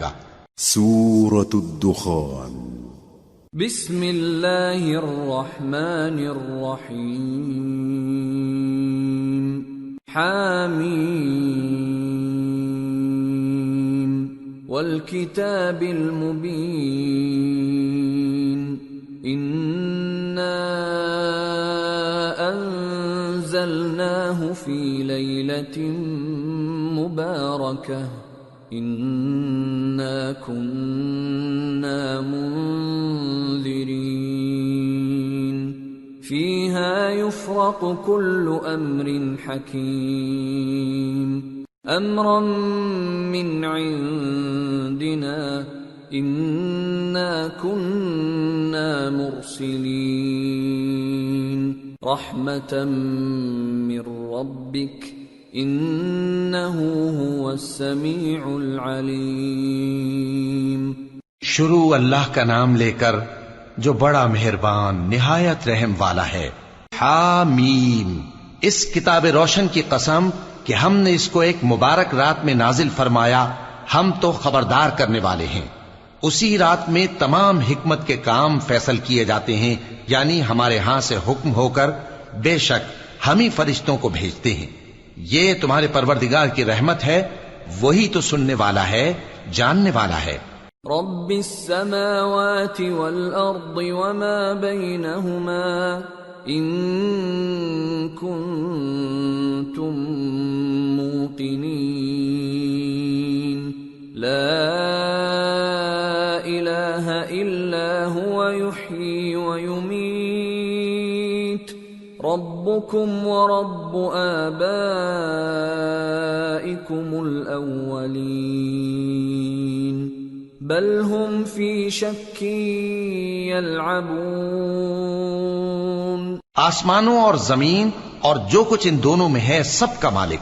گا۔ سورۃ الدخان۔ بسم اللہ الرحمن الرحیم۔ حامیم والکتاب المبین۔ انا انزلناہ فی لیلۃ مبارکہ انا كنا منذرین فیہا یفرق کل امر حکیم امرا من عندنا انا كنا مرسلین رحمتا من ربک انہ هو السمیع العلیم۔ شروع اللہ کا نام لے کر جو بڑا مہربان نہایت رحم والا ہے۔ حامیم، اس کتاب روشن کی قسم کہ ہم نے اس کو ایک مبارک رات میں نازل فرمایا، ہم تو خبردار کرنے والے ہیں۔ اسی رات میں تمام حکمت کے کام فیصل کیے جاتے ہیں، یعنی ہمارے ہاں سے حکم ہو کر بے شک ہم ہی فرشتوں کو بھیجتے ہیں۔ یہ تمہارے پروردگار کی رحمت ہے، وہی تو سننے والا ہے، جاننے والا ہے۔ رب السماوات والارض وما بينهما ان كنتم موقنين لا اله الا هو يحيي ويميت ربكم ورب آبائكم الأولين بل هم في شك يلعبون۔ آسمانوں اور زمین اور جو کچھ ان دونوں میں ہے سب کا مالک،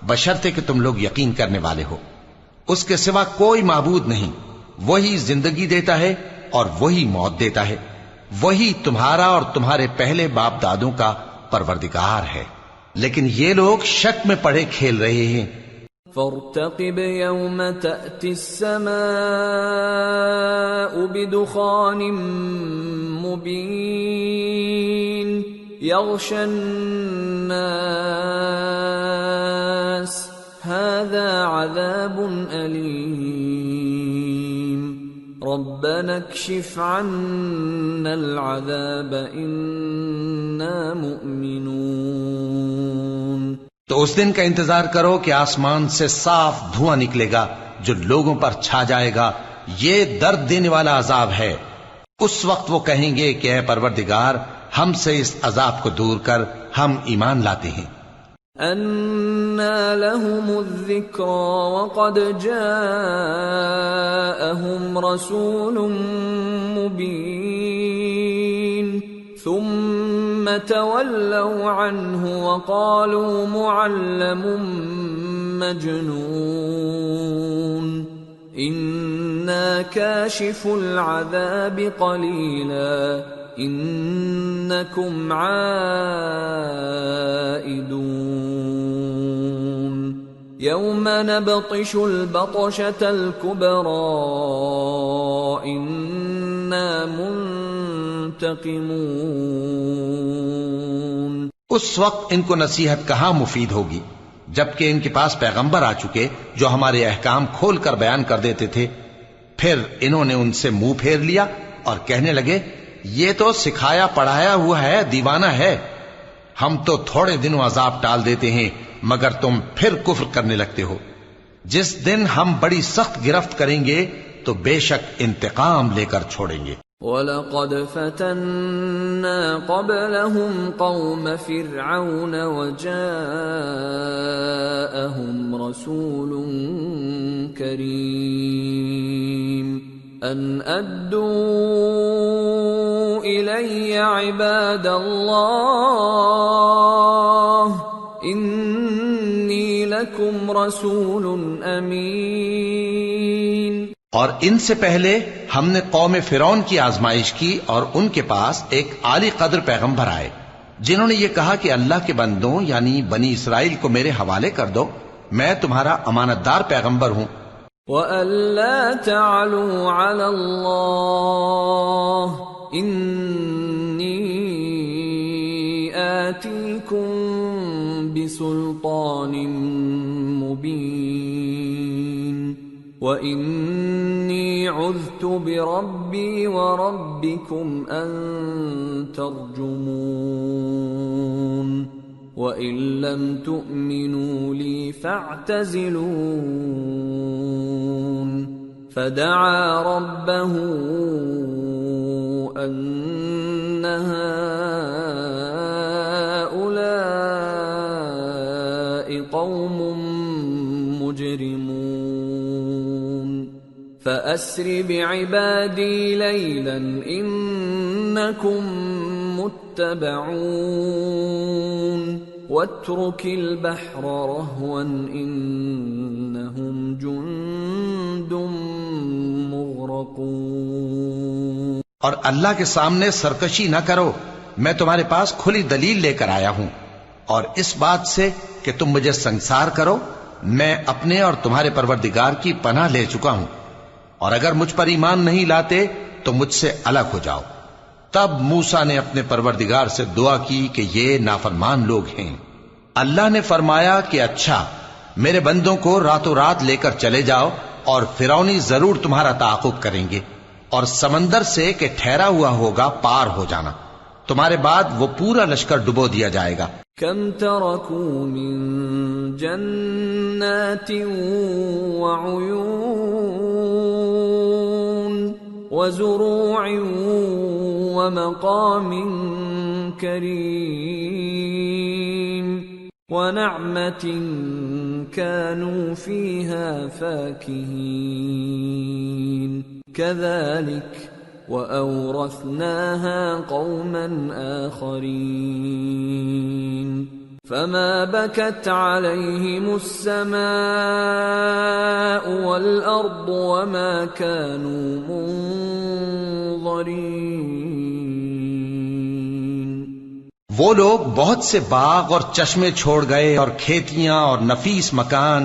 بشرطے کہ تم لوگ یقین کرنے والے ہو۔ اس کے سوا کوئی معبود نہیں، وہی زندگی دیتا ہے اور وہی موت دیتا ہے، وہی تمہارا اور تمہارے پہلے باپ دادوں کا پروردگار ہے، لیکن یہ لوگ شک میں پڑے کھیل رہے ہیں۔ فارتقب يوم تأتي السماء بدخان مبين يغشى الناس هذا عذاب أليم ربنا اكشف عنا العذاب إنا مؤمنون۔ تو اس دن کا انتظار کرو کہ آسمان سے صاف دھواں نکلے گا جو لوگوں پر چھا جائے گا، یہ درد دینے والا عذاب ہے۔ اس وقت وہ کہیں گے کہ اے پروردگار، ہم سے اس عذاب کو دور کر، ہم ایمان لاتے ہیں۔ أَنَّى لَهُمُ الذِّكْرَى وَقَدْ جَاءَهُمْ رَسُولٌ مُبِينٌ ثُمَّ تَوَلَّوْا عَنْهُ وَقَالُوا مُعَلَّمٌ مَجْنُونٌ إِنَّا كَاشِفُو الْعَذَابِ قَلِيلًا إِنَّكُمْ عَائِدُونَ يَوْمَ نَبْطِشُ الْبَطْشَةَ الْكُبْرَى إِنَّا منتقمون۔ اس وقت ان کو نصیحت کہاں مفید ہوگی، جبکہ ان کے پاس پیغمبر آ چکے جو ہمارے احکام کھول کر بیان کر دیتے تھے۔ پھر انہوں نے ان سے منہ پھیر لیا اور کہنے لگے، یہ تو سکھایا پڑھایا ہوا ہے، دیوانہ ہے، ہم تو تھوڑے دنوں عذاب ٹال دیتے ہیں مگر تم پھر کفر کرنے لگتے ہو۔ جس دن ہم بڑی سخت گرفت کریں گے تو بے شک انتقام لے کر چھوڑیں گے۔ وَلَقَدْ فَتَنَّا قَبْلَهُمْ قَوْمَ فِرْعَوْنَ وَجَاءَهُمْ رَسُولٌ كَرِيمٌ أَنْ أَدُّوا إِلَيَّ عِبَادَ اللَّهِ إِنِّي لَكُمْ رَسُولٌ أَمِينٌ۔ اور ان سے پہلے ہم نے قوم فرعون کی آزمائش کی اور ان کے پاس ایک عالی قدر پیغمبر آئے جنہوں نے یہ کہا کہ اللہ کے بندوں یعنی بنی اسرائیل کو میرے حوالے کر دو، میں تمہارا امانت دار پیغمبر ہوں۔ وَأَلَّا تَعْلُوا عَلَى اللَّهِ إِنِّي آتِيكُمْ بِسُلْطَانٍ مُبِينٍ وَإِنِّي عُذْتُ بِرَبِّي وَرَبِّكُمْ أَن تَرْجُمُونِ وَإِن لَّمْ تُؤْمِنُوا لِي فَاعْتَزِلُونِ فَدَعَا رَبَّهُ أَنَّ هَٰؤُلَاءِ قَوْمٌ مُجْرِمُونَ فَأَسْرِ بِعِبَادِي لَيْلًا إِنَّكُمْ مُتَّبَعُونَ وَاتْرُكِ الْبَحْرَ رَهْوًا إِنَّهُمْ جُندٌ مُغْرَقُونَ۔ اور اللہ کے سامنے سرکشی نہ کرو، میں تمہارے پاس کھلی دلیل لے کر آیا ہوں، اور اس بات سے کہ تم مجھے سنگسار کرو میں اپنے اور تمہارے پروردگار کی پناہ لے چکا ہوں، اور اگر مجھ پر ایمان نہیں لاتے تو مجھ سے الگ ہو جاؤ۔ تب موسیٰ نے اپنے پروردگار سے دعا کی کہ یہ نافرمان لوگ ہیں۔ اللہ نے فرمایا کہ اچھا، میرے بندوں کو راتوں رات لے کر چلے جاؤ، اور فرعونی ضرور تمہارا تعاقب کریں گے، اور سمندر سے کہ ٹھہرا ہوا ہوگا پار ہو جانا، تمہارے بعد وہ پورا لشکر ڈبو دیا جائے گا۔ کم ترکوا من جنات وعیون وزروع ومقام کریم ونعمة كانوا فيها فاكهين كذلك وأورثناها قوما آخرين فما بكت عليهم السماء والأرض وما كانوا منظرين۔ وہ لوگ بہت سے باغ اور چشمے چھوڑ گئے، اور کھیتیاں اور نفیس مکان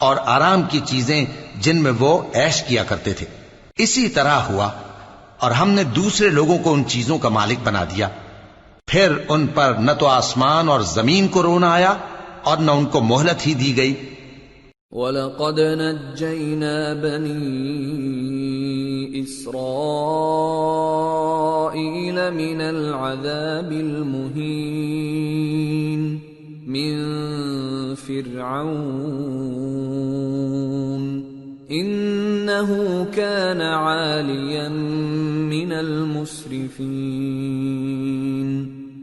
اور آرام کی چیزیں جن میں وہ عیش کیا کرتے تھے۔ اسی طرح ہوا، اور ہم نے دوسرے لوگوں کو ان چیزوں کا مالک بنا دیا، پھر ان پر نہ تو آسمان اور زمین کو رونا آیا اور نہ ان کو مہلت ہی دی گئی۔ وَلَقَدْ نَجَّيْنَا بَنِي إِسْرَائِيلَ مِنَ الْعَذَابِ الْمُهِينِ مِنْ فِرْعَوْنَ إِنَّهُ كَانَ عَالِيًا مِنَ الْمُسْرِفِينَ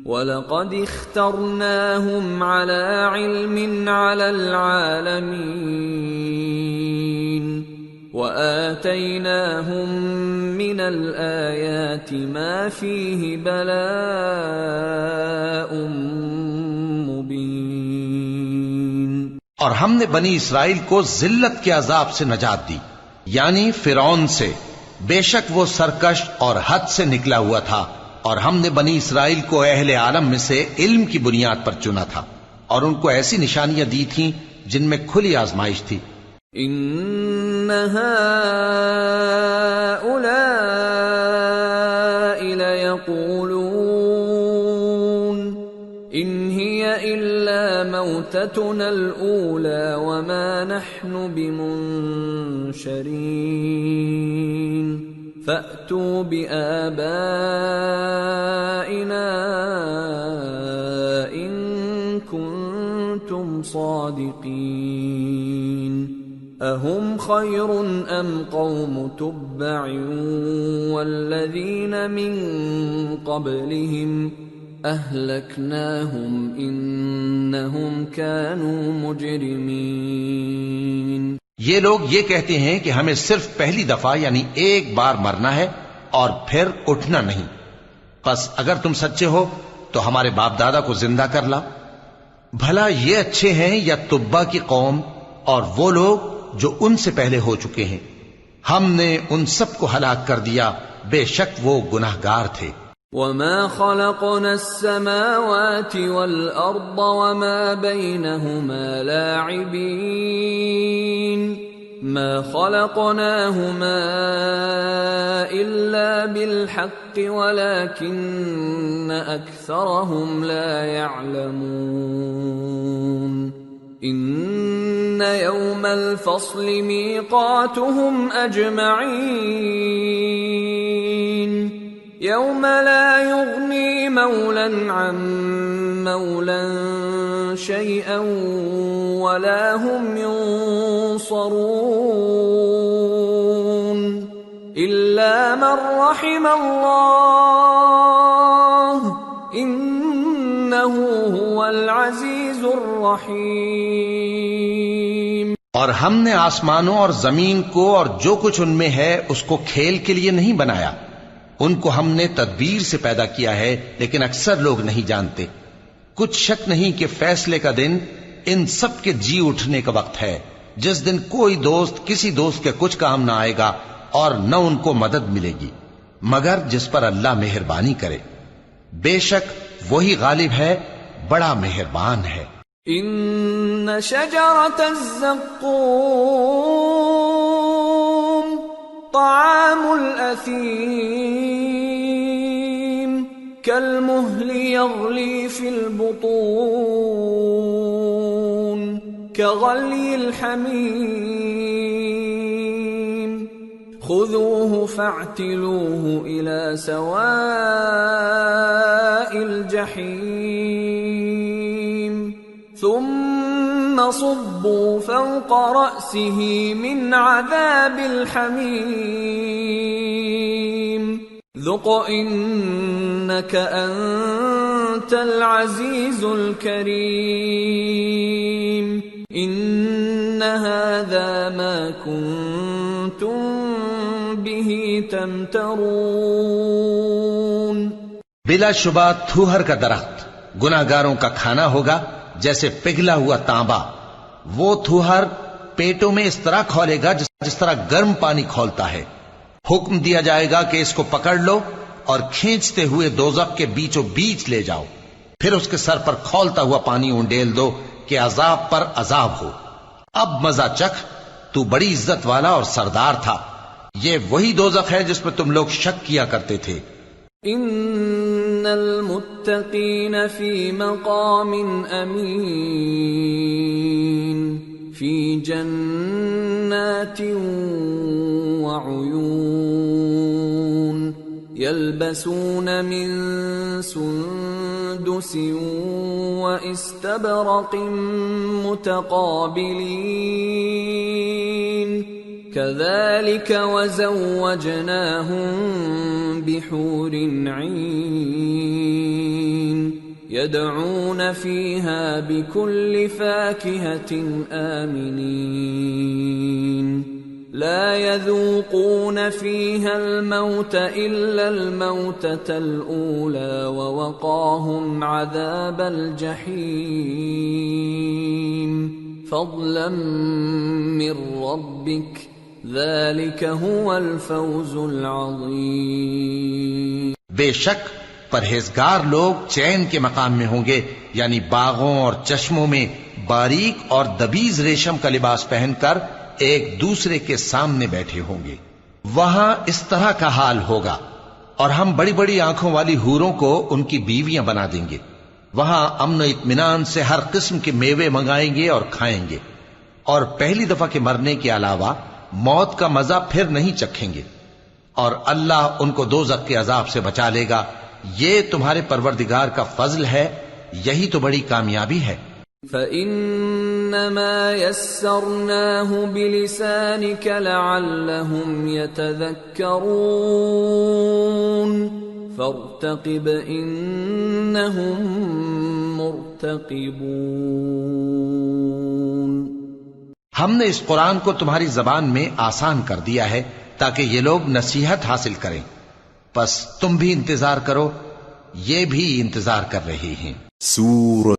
وَلَقَدِ اخْتَرْنَاهُمْ عَلَى عِلْمٍ عَلَى الْعَالَمِينَ وَآتَيْنَاهُمْ مِنَ الْآيَاتِ مَا فِيهِ بَلَاءٌ مُبِينٌ۔ اور ہم نے بنی اسرائیل کو ذلت کے عذاب سے نجات دی، یعنی فرعون سے، بے شک وہ سرکش اور حد سے نکلا ہوا تھا، اور ہم نے بنی اسرائیل کو اہل عالم میں سے علم کی بنیاد پر چنا تھا، اور ان کو ایسی نشانیاں دی تھیں جن میں کھلی آزمائش تھی۔ ان هؤلاء ليقولون ان هي الا موتتنا الاولى وما نحن بمنشرين فأتوا بآبائنا إن كنتم صادقين أهم خير أم قوم تبع والذين من قبلهم أهلكناهم إنهم كانوا مجرمين۔ یہ لوگ یہ کہتے ہیں کہ ہمیں صرف پہلی دفعہ یعنی ایک بار مرنا ہے اور پھر اٹھنا نہیں، پس اگر تم سچے ہو تو ہمارے باپ دادا کو زندہ کر لا۔ بھلا یہ اچھے ہیں یا تبا کی قوم اور وہ لوگ جو ان سے پہلے ہو چکے ہیں؟ ہم نے ان سب کو ہلاک کر دیا، بے شک وہ گناہگار تھے۔ وَمَا خَلَقْنَا السَّمَاوَاتِ وَالْأَرْضَ وَمَا بَيْنَهُمَا لَاعِبِينَ ما خلقناهما إلا بالحق ولكن أكثرهم لا يعلمون إن يوم الفصل ميقاتهم أجمعين يوم لا يغني مولا عن مولا شيئا ولا هم ينصرون إلا من رحم الله إنه هو العزيز الرحيم. اور ہم نے آسمانوں اور زمین کو اور جو کچھ ان میں ہے اس کو کھیل کے لیے نہیں بنایا. ان کو ہم نے تدبیر سے پیدا کیا ہے لیکن اکثر لوگ نہیں جانتے. کچھ شک نہیں کہ فیصلے کا دن ان سب کے جی اٹھنے کا وقت ہے جس دن کوئی دوست کسی دوست کے کچھ کام نہ آئے گا اور نہ ان کو مدد ملے گی مگر جس پر اللہ مہربانی کرے. بے شک وہی غالب ہے بڑا مہربان ہے. ان شجرۃ الزقوم طعام الأثيم كالمهل يغلي في البطون كغلي الحميم خذوه فاعتلوه إلى سواء الجحيم ثم صبوا فوق رأسه من عذاب الحميم ذق إنك أنت العزيز الكريم إن هذا ما كنتم به تمترون. بلا شبہ تھوہر کا درخت گناہگاروں کا کھانا ہوگا جیسے پگھلا ہوا تانبا. وہ تھوہر پیٹوں میں اس طرح کھولے گا جس طرح گرم پانی کھولتا ہے. حکم دیا جائے گا کہ اس کو پکڑ لو اور کھینچتے ہوئے دوزخ کے بیچوں بیچ لے جاؤ. پھر اس کے سر پر کھولتا ہوا پانی اونڈیل دو کہ عذاب پر عذاب ہو. اب مزہ چکھ، تو بڑی عزت والا اور سردار تھا. یہ وہی دوزخ ہے جس میں تم لوگ شک کیا کرتے تھے. ان المتقین فی مقام امین فی جنات وعیون یلبسون من سندس واستبرق متقابلین كذلك وزوجناهم بحور عين يدعون فيها بكل فاكهة آمنين لا يذوقون فيها الموت إلا الموتة الأولى ووقاهم عذاب الجحيم فضلا من ربك ذلك هو الفوز العظیم. بے شک پرہیزگار لوگ چین کے مقام میں ہوں گے، یعنی باغوں اور چشموں میں باریک اور دبیز ریشم کا لباس پہن کر ایک دوسرے کے سامنے بیٹھے ہوں گے. وہاں اس طرح کا حال ہوگا اور ہم بڑی بڑی آنکھوں والی حوروں کو ان کی بیویاں بنا دیں گے. وہاں امن و اطمینان سے ہر قسم کے میوے منگائیں گے اور کھائیں گے، اور پہلی دفعہ کے مرنے کے علاوہ موت کا مزہ پھر نہیں چکھیں گے، اور اللہ ان کو دوزخ کے عذاب سے بچا لے گا. یہ تمہارے پروردگار کا فضل ہے، یہی تو بڑی کامیابی ہے. فَإِنَّمَا يَسَّرْنَاهُ بِلِسَانِكَ لَعَلَّهُمْ يَتَذَكَّرُونَ فَارْتَقِبْ إِنَّهُمْ مُرْتَقِبُونَ. ہم نے اس قرآن کو تمہاری زبان میں آسان کر دیا ہے تاکہ یہ لوگ نصیحت حاصل کریں. بس تم بھی انتظار کرو، یہ بھی انتظار کر رہے ہیں. سورة